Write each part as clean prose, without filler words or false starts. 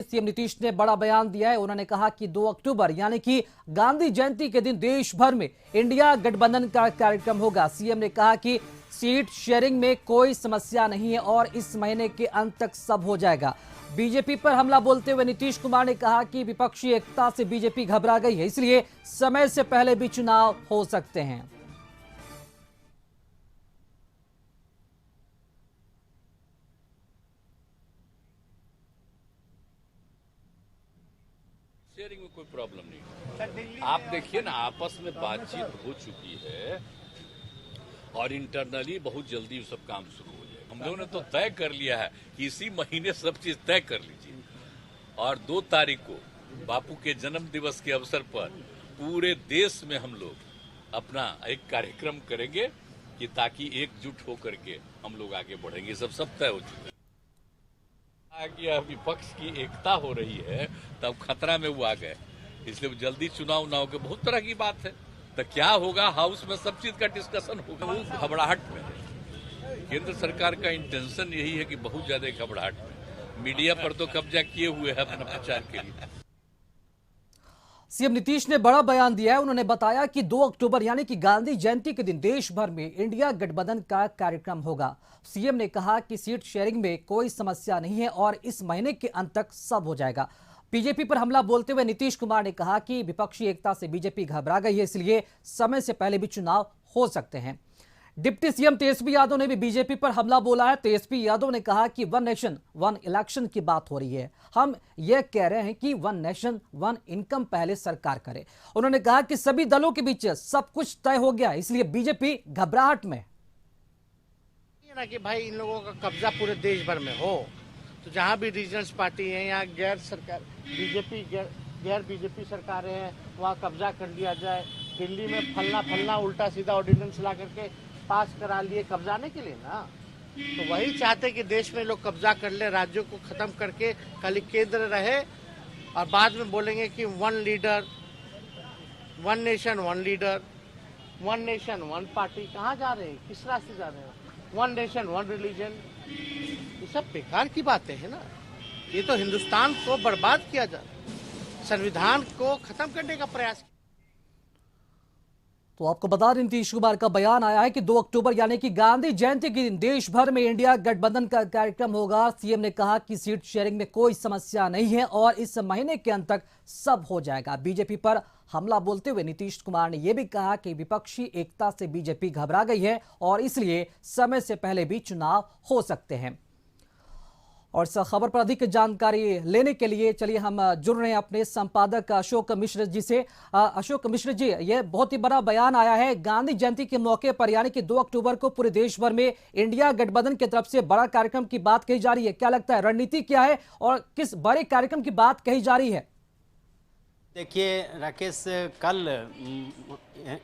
CM Nitish ने बड़ा बयान दिया है। उन्होंने कहा कि 2 अक्टूबर यानी कि गांधी जयंती के दिन देश भर में इंडिया गठबंधन का कार्यक्रम होगा। सीएम ने कहा कि सीट शेयरिंग में कोई समस्या नहीं है और इस महीने के अंत तक सब हो जाएगा। बीजेपी पर हमला बोलते हुए नीतीश कुमार ने कहा कि विपक्षी एकता से बीजेपी घबरा गई है, इसलिए समय से पहले भी चुनाव हो सकते हैं। शेयरिंग में कोई प्रॉब्लम नहीं। आप देखिए ना, आपस में बातचीत हो चुकी है और इंटरनली बहुत जल्दी सब काम शुरू हो जाए। हम लोगों ने तो तय कर लिया है कि इसी महीने सब चीज तय कर लीजिए और 2 तारीख को बापू के जन्म दिवस के अवसर पर पूरे देश में हम लोग अपना एक कार्यक्रम करेंगे कि ताकि एकजुट होकर के हम लोग आगे बढ़ेंगे। सब तय हो चुका है कि विपक्ष की एकता हो रही है, तब खतरा में वो आ गए, इसलिए जल्दी चुनाव ना हो के बहुत तरह की बात है। तो क्या होगा, हाउस में सब चीज का डिस्कशन होगा। वो घबराहट में है। केंद्र सरकार का इंटेंशन यही है कि बहुत ज्यादा घबराहट में मीडिया पर तो कब्जा किए हुए है अपने प्रचार के लिए। सीएम नीतीश ने बड़ा बयान दिया है। उन्होंने बताया कि 2 अक्टूबर यानी कि गांधी जयंती के दिन देश भर में इंडिया गठबंधन का कार्यक्रम होगा। सीएम ने कहा कि सीट शेयरिंग में कोई समस्या नहीं है और इस महीने के अंत तक सब हो जाएगा। बीजेपी पर हमला बोलते हुए नीतीश कुमार ने कहा कि विपक्षी एकता से बीजेपी घबरा गई है, इसलिए समय से पहले भी चुनाव हो सकते हैं। डिप्टी सीएम तेजस्वी यादव ने भी बीजेपी पर हमला बोला है। तेजस्वी यादव ने कहा कि 1 नेशन 1 इलेक्शन की बात हो रही है। हम यह कह रहे हैं कि 1 नेशन 1 इनकम पहले सरकार करे। उन्होंने कहा कि सभी दलों के बीच सब कुछ तय हो गया, इसलिए बीजेपी घबराहट में। ना कि भाई इन लोगों का कब्जा पूरे देश भर में हो, तो जहां भी रीजनल पार्टी है या गैर सरकार बीजेपी गैर बीजेपी सरकारें हैं, वहां कब्जा कर लिया जाए। दिल्ली में फलना उल्टा सीधा ऑर्डिनेंस ला करके पास करा लिए कब्जाने के लिए ना, तो वही चाहते कि देश में लोग कब्जा कर ले, राज्यों को खत्म करके खाली केंद्र रहे और बाद में बोलेंगे कि 1 leader 1 nation 1 leader 1 nation 1 party. कहाँ जा रहे हैं, किस रास्ते जा रहे हैं? 1 नेशन 1 रिलीजन, ये सब बेकार की बातें हैं ना। ये तो हिंदुस्तान को बर्बाद किया जा रहा है, संविधान को खत्म करने का प्रयास। तो आपको बता दें, नीतीश कुमार का बयान आया है कि 2 अक्टूबर यानी कि गांधी जयंती के दिन देश भर में इंडिया गठबंधन का कार्यक्रम होगा। सीएम ने कहा कि सीट शेयरिंग में कोई समस्या नहीं है और इस महीने के अंत तक सब हो जाएगा। बीजेपी पर हमला बोलते हुए नीतीश कुमार ने यह भी कहा कि विपक्षी एकता से बीजेपी घबरा गई है और इसलिए समय से पहले भी चुनाव हो सकते हैं। और इस खबर पर अधिक जानकारी लेने के लिए चलिए हम जुड़ रहे हैं अपने संपादक अशोक मिश्र जी से। अशोक मिश्र जी, यह बहुत ही बड़ा बयान आया है गांधी जयंती के मौके पर, यानी कि 2 अक्टूबर को पूरे देश भर में इंडिया गठबंधन की तरफ से बड़ा कार्यक्रम की बात कही जा रही है। क्या लगता है, रणनीति क्या है और किस बड़े कार्यक्रम की बात कही जा रही है? देखिए राकेश, कल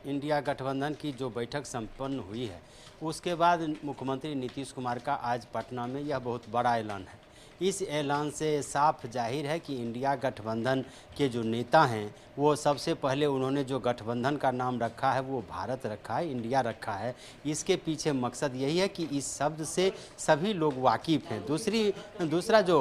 इंडिया गठबंधन की जो बैठक संपन्न हुई है, उसके बाद मुख्यमंत्री नीतीश कुमार का आज पटना में यह बहुत बड़ा ऐलान है। इस ऐलान से साफ जाहिर है कि इंडिया गठबंधन के जो नेता हैं, वो सबसे पहले उन्होंने जो गठबंधन का नाम रखा है वो भारत रखा है, इंडिया रखा है। इसके पीछे मकसद यही है कि इस शब्द से सभी लोग वाकिफ़ हैं। दूसरा जो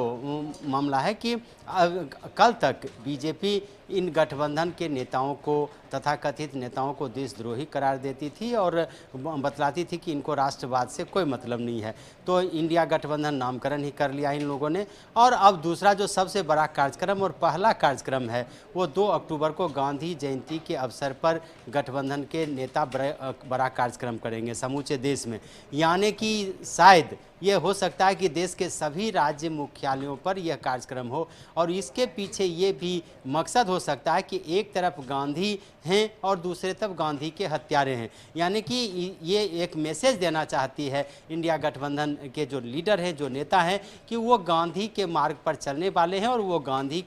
मामला है कि कल तक बीजेपी इन गठबंधन के नेताओं को तथा कथित नेताओं को देशद्रोही करार देती थी और बतलाती थी कि इनको राष्ट्रवाद से कोई मतलब नहीं है। तो इंडिया गठबंधन नामकरण ही कर लिया इन लोगों ने। और अब दूसरा जो सबसे बड़ा कार्यक्रम और पहला कार्यक्रम है, वो 2 अक्टूबर को गांधी जयंती के अवसर पर गठबंधन के नेता बड़ा कार्यक्रम करेंगे समूचे देश में। यानी कि शायद ये हो सकता है कि देश के सभी राज्य मुख्यालयों पर यह कार्यक्रम हो और इसके पीछे ये भी मकसद हो सकता है कि एक तरफ गांधी हैं और दूसरे तरफ गांधी के हत्यारे हैं। यानी कि ये एक मैसेज देना चाहती है इंडिया गठबंधन के जो लीडर हैं, जो नेता हैं, कि वो गांधी के मार्ग पर चलने वाले हैं और वो गांधी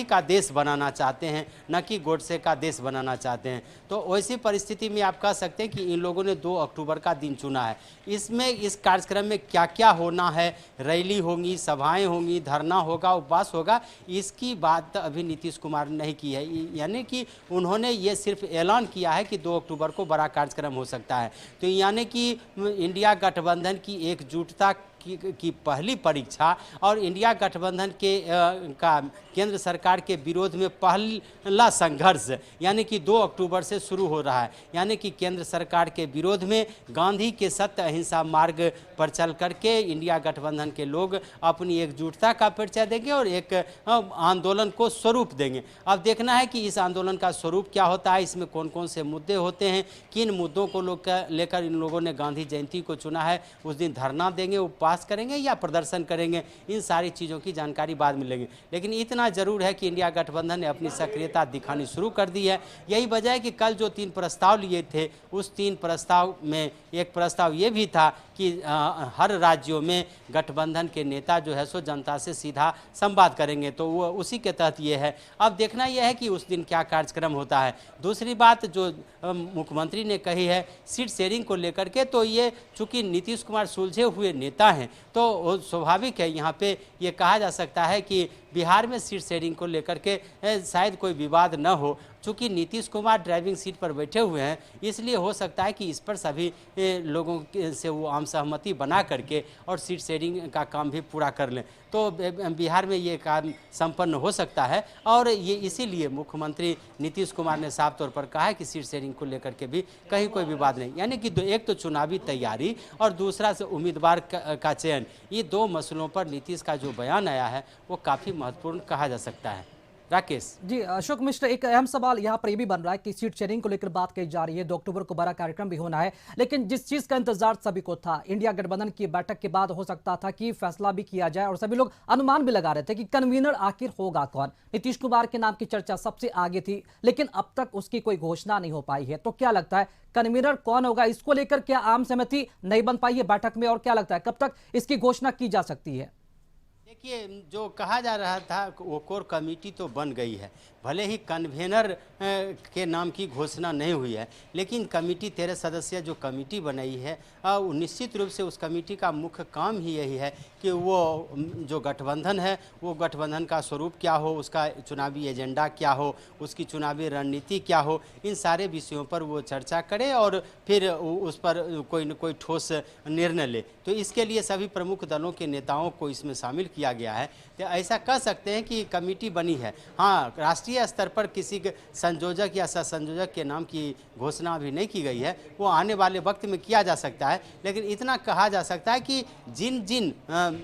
का देश बनाना चाहते हैं, न कि गोडसे का देश बनाना चाहते हैं। तो वैसी परिस्थिति में आप कह सकते हैं कि इन लोगों ने 2 अक्टूबर का दिन चुना है। इसमें इस कार्यक्रम में क्या क्या होना है, रैली होंगी, सभाएं होंगी, धरना होगा, उपवास होगा, इसकी बात अभी नीतीश कुमार ने नहीं की है। यानी कि उन्होंने ये सिर्फ ऐलान किया है कि 2 अक्टूबर को बड़ा कार्यक्रम हो सकता है। तो यानी कि इंडिया गठबंधन की एकजुटता की पहली परीक्षा और इंडिया गठबंधन के का केंद्र सरकार के विरोध में पहला संघर्ष यानी कि 2 अक्टूबर से शुरू हो रहा है। यानी कि केंद्र सरकार के विरोध में गांधी के सत्य अहिंसा मार्ग पर चल करके इंडिया गठबंधन के लोग अपनी एकजुटता का परिचय देंगे और एक आंदोलन को स्वरूप देंगे। अब देखना है कि इस आंदोलन का स्वरूप क्या होता है, इसमें कौन कौन से मुद्दे होते हैं, किन मुद्दों को लेकर इन लोगों ने गांधी जयंती को चुना है। उस दिन धरना देंगे, उपवास करेंगे या प्रदर्शन करेंगे, इन सारी चीज़ों की जानकारी बाद में लेंगे। लेकिन इतना जरूर है कि इंडिया गठबंधन ने अपनी सक्रियता दिखानी शुरू कर दी है। यही वजह है कि कल जो 3 प्रस्ताव लिए थे उस 3 प्रस्ताव में एक प्रस्ताव ये भी था कि हर राज्यों में गठबंधन के नेता जो है सो जनता से सीधा संवाद करेंगे, तो वो उसी के तहत ये है। अब देखना यह है कि उस दिन क्या कार्यक्रम होता है। दूसरी बात जो मुख्यमंत्री ने कही है सीट शेयरिंग को लेकर के, तो ये चूंकि नीतीश कुमार सुलझे हुए नेता हैं तो स्वाभाविक है यहाँ पे ये कहा जा सकता है कि बिहार में सीट शेयरिंग को लेकर के शायद कोई विवाद न हो। चूँकि नीतीश कुमार ड्राइविंग सीट पर बैठे हुए हैं इसलिए हो सकता है कि इस पर सभी लोगों से वो आम सहमति बना करके और सीट शेयरिंग का काम भी पूरा कर लें, तो बिहार में ये काम संपन्न हो सकता है। और ये इसीलिए मुख्यमंत्री नीतीश कुमार ने साफ तौर पर कहा है कि सीट शेयरिंग को लेकर के भी कहीं कोई विवाद नहीं। यानी कि एक तो चुनावी तैयारी और दूसरा से उम्मीदवार का चयन, ये 2 मसलों पर नीतीश का जो बयान आया है वो काफ़ी महत्वपूर्ण कहा जा सकता है। राकेश जी, अशोक मिश्र, एक अहम सवाल यहाँ पर यह भी बन रहा है कि सीट शेयरिंग को लेकर बात कही जा रही है, 2 अक्टूबर को बड़ा कार्यक्रम भी होना है, लेकिन जिस चीज का इंतजार सभी को था, इंडिया गठबंधन की बैठक के बाद हो सकता था कि फैसला भी किया जाए और सभी लोग अनुमान भी लगा रहे थे कि कन्वीनर आखिर होगा कौन। नीतीश कुमार के नाम की चर्चा सबसे आगे थी, लेकिन अब तक उसकी कोई घोषणा नहीं हो पाई है। तो क्या लगता है कन्वीनर कौन होगा, इसको लेकर क्या आम सहमति नहीं बन पाई है बैठक में, और क्या लगता है कब तक इसकी घोषणा की जा सकती है? देखिए, जो कहा जा रहा था वो कोर कमेटी तो बन गई है, भले ही कन्वेनर के नाम की घोषणा नहीं हुई है, लेकिन कमेटी 13 सदस्यीय जो कमेटी बनाई है निश्चित रूप से उस कमेटी का मुख्य काम ही यही है कि वो जो गठबंधन है वो गठबंधन का स्वरूप क्या हो, उसका चुनावी एजेंडा क्या हो, उसकी चुनावी रणनीति क्या हो, इन सारे विषयों पर वो चर्चा करे और फिर उस पर कोई न कोई ठोस निर्णय ले। तो इसके लिए सभी प्रमुख दलों के नेताओं को इसमें शामिल किया गया है। तो ऐसा कह सकते हैं कि कमेटी बनी है। हाँ, राष्ट्रीय स्तर पर किसी संयोजक या सह संयोजक के नाम की घोषणा अभी नहीं की गई है, वो आने वाले वक्त में किया जा सकता है। लेकिन इतना कहा जा सकता है कि जिन जिन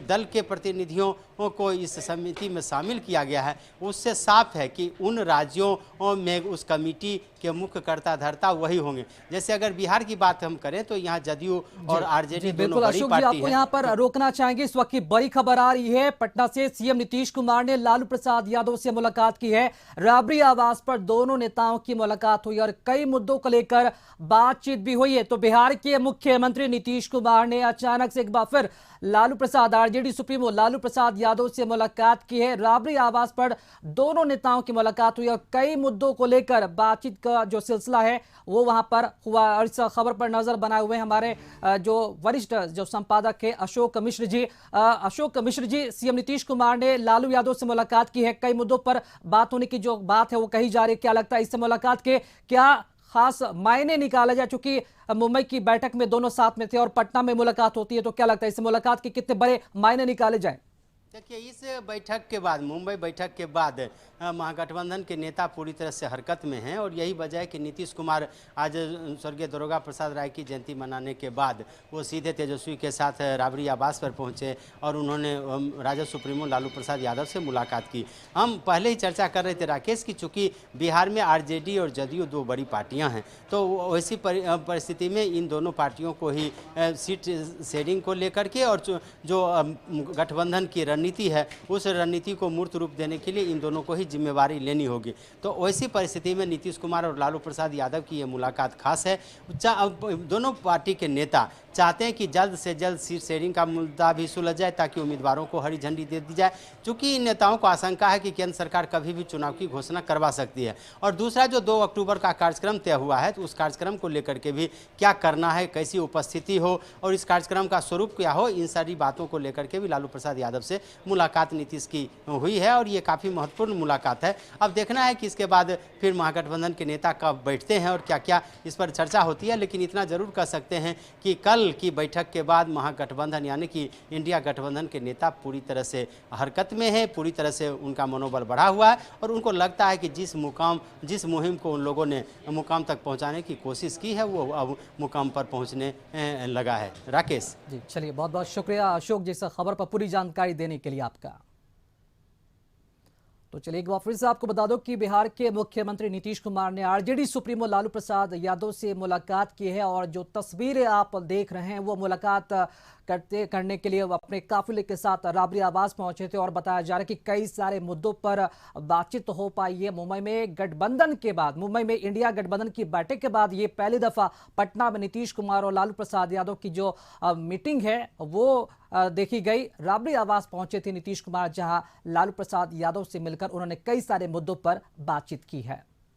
दल के प्रतिनिधियों को इस समिति में शामिल किया गया है उससे साफ है कि उन राज्यों में उस कमेटी के मुख्य कर्ता धर्ता वही होंगे। जैसे अगर बिहार की बात हम करें तो यहाँ जदयू और आरजेडी दोनों बड़ी पार्टी आपको यहाँ पर रोकना चाहेंगे। इस वक्त की बड़ी खबर आ रही है, पटना से सीएम नीतीश कुमार ने लालू प्रसाद यादव से मुलाकात की है। राबड़ी आवास पर दोनों नेताओं की मुलाकात हुई और कई मुद्दों को लेकर बातचीत भी हुई है। तो बिहार के मुख्यमंत्री नीतीश कुमार ने अचानक से एक बार फिर लालू प्रसाद, आरजेडी सुप्रीमो लालू प्रसाद यादव से मुलाकात की है। राबड़ी आवास पर दोनों नेताओं की मुलाकात हुई और कई मुद्दों को लेकर बातचीत का जो सिलसिला है वो वहां पर हुआ। और इस खबर पर नजर बनाए हुए हमारे जो वरिष्ठ जो संपादक है अशोक मिश्र जी। अशोक मिश्र जी, सीएम नीतीश कुमार ने लालू यादव से मुलाकात की है, कई मुद्दों पर बात होने की जो बात है वो कही जा रही है। क्या लगता है इससे मुलाकात के क्या खास मायने निकाला जाए? चूंकि मुंबई की बैठक में दोनों साथ में थे और पटना में मुलाकात होती है, तो क्या लगता है इस मुलाकात के कितने बड़े मायने निकाले जाए? देखिए, इस बैठक के बाद, मुंबई बैठक के बाद महागठबंधन के नेता पूरी तरह से हरकत में हैं और यही वजह है कि नीतीश कुमार आज स्वर्गीय दारोगा प्रसाद राय की जयंती मनाने के बाद वो सीधे तेजस्वी के साथ राबड़ी आवास पर पहुंचे और उन्होंने राजद सुप्रीमो लालू प्रसाद यादव से मुलाकात की। हम पहले ही चर्चा कर रहे थे राकेश की चूँकि बिहार में आरजेडी और जदयू 2 बड़ी पार्टियाँ हैं, तो वैसी परिस्थिति में इन दोनों पार्टियों को ही सीट शेयरिंग को लेकर के और जो गठबंधन की रणनीति है उस रणनीति को मूर्त रूप देने के लिए इन दोनों को ही जिम्मेवारी लेनी होगी। तो वैसी परिस्थिति में नीतीश कुमार और लालू प्रसाद यादव की ये मुलाकात खास है। दोनों पार्टी के नेता चाहते हैं कि जल्द से जल्द सीट शेयरिंग का मुद्दा भी सुलझ जाए ताकि उम्मीदवारों को हरी झंडी दे दी जाए। चूँकि इन नेताओं को आशंका है कि केंद्र सरकार कभी भी चुनाव की घोषणा करवा सकती है। और दूसरा जो 2 अक्टूबर का कार्यक्रम तय हुआ है तो उस कार्यक्रम को लेकर के भी क्या करना है, कैसी उपस्थिति हो और इस कार्यक्रम का स्वरूप क्या हो, इन सारी बातों को लेकर के भी लालू प्रसाद यादव से मुलाकात नीतीश की हुई है और ये काफ़ी महत्वपूर्ण मुलाकात है। अब देखना है कि इसके बाद फिर महागठबंधन के नेता कब बैठते हैं और क्या क्या इस पर चर्चा होती है। लेकिन इतना जरूर कह सकते हैं कि कल की बैठक के बाद महागठबंधन यानी कि इंडिया गठबंधन के नेता पूरी तरह से हरकत में है, पूरी तरह से उनका मनोबल बढ़ा हुआ है और उनको लगता है कि जिस मुहिम को उन लोगों ने मुकाम तक पहुंचाने की कोशिश की है वो अब मुकाम पर पहुंचने लगा है। राकेश जी चलिए, बहुत बहुत शुक्रिया अशोक जी, इस खबर पर पूरी जानकारी देने के लिए आपका। तो चलिए एक बार फिर से आपको बता दो कि बिहार के मुख्यमंत्री नीतीश कुमार ने आरजेडी सुप्रीमो लालू प्रसाद यादव से मुलाकात की है और जो तस्वीरें आप देख रहे हैं वो मुलाकात करने के लिए अपने काफिले के साथ राबरी आवास पहुंचे थे और बताया जा रहा है कि कई सारे मुद्दों पर बातचीत हो पाई है। मुंबई में गठबंधन के बाद, मुंबई में इंडिया गठबंधन की बैठक के बाद ये पहली दफा पटना में नीतीश कुमार और लालू प्रसाद यादव की जो मीटिंग है वो देखी गई। राबरी आवास पहुंचे थे नीतीश कुमार, जहां लालू प्रसाद यादव से मिलकर उन्होंने कई सारे मुद्दों पर बातचीत की है।